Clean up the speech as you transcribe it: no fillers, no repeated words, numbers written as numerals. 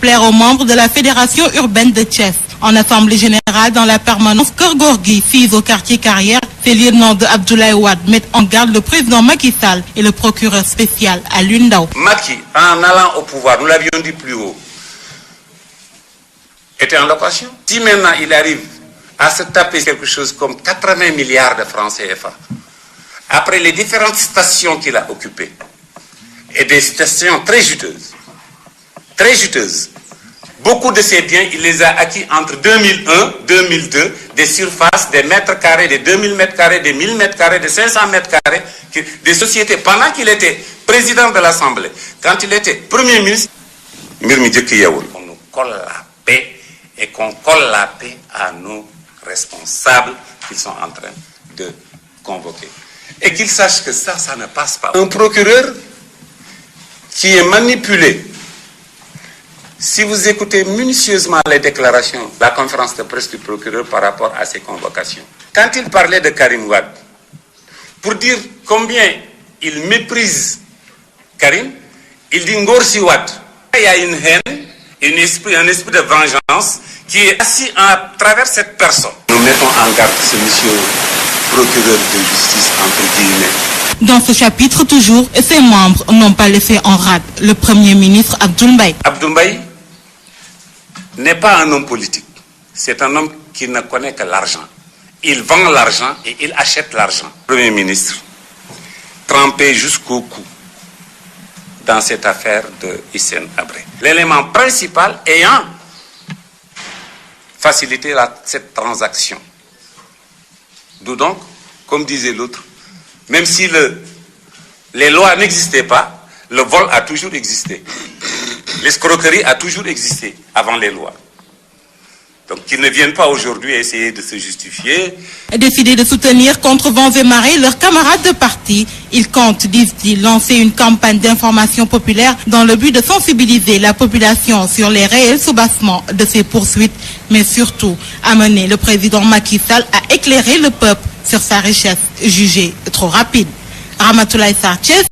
plaire aux membres de la Fédération urbaine de Thiès. En assemblée générale dans la permanence, Keur Gorgui, fils au quartier Carrière, fait lieutenant de Abdoulaye Wade, met en garde le président Macky Sall et le procureur spécial Alioune Ndao. Macky, en allant au pouvoir, nous l'avions dit plus haut, était en location. Si maintenant il arrive à se taper quelque chose comme 80 milliards de francs CFA, après les différentes stations qu'il a occupées, et des stations très juteuses, beaucoup de ces biens, il les a acquis entre 2001 et 2002, des surfaces, des mètres carrés, des 2000 mètres carrés, des 1000 mètres carrés, des 500 mètres carrés, des sociétés. Pendant qu'il était président de l'Assemblée, quand il était Premier ministre, on nous colle la paix et qu'on colle la paix à nos responsables qu'ils sont en train de convoquer. Et qu'ils sachent que ça ne passe pas. Un procureur qui est manipulé. Si vous écoutez minutieusement les déclarations, la conférence de presse du procureur par rapport à ces convocations, quand il parlait de Karim Wade, pour dire combien il méprise Karim, il dit Ngorsi Wade. Il y a une haine, un esprit de vengeance qui est assis à travers cette personne. Nous mettons en garde ce monsieur procureur de justice, entre guillemets. Dans ce chapitre toujours, ses membres n'ont pas laissé en rade le Premier ministre Abdoul Mbaye. Abdoul Mbaye n'est pas un homme politique. C'est un homme qui ne connaît que l'argent. Il vend l'argent et il achète l'argent. Premier ministre, trempé jusqu'au cou dans cette affaire de Hissène Habré. L'élément principal ayant facilité cette transaction. D'où donc, comme disait l'autre, même si les lois n'existaient pas, le vol a toujours existé. L'escroquerie a toujours existé avant les lois. Donc qu'ils ne viennent pas aujourd'hui essayer de se justifier. Décidés de soutenir contre vents et marées leurs camarades de parti, ils comptent, disent-ils, lancer une campagne d'information populaire dans le but de sensibiliser la population sur les réels soubassements de ces poursuites, mais surtout amener le président Macky Sall à éclairer le peuple sur sa richesse jugée trop rapide. Ramatoulaye Sarr, Thiès.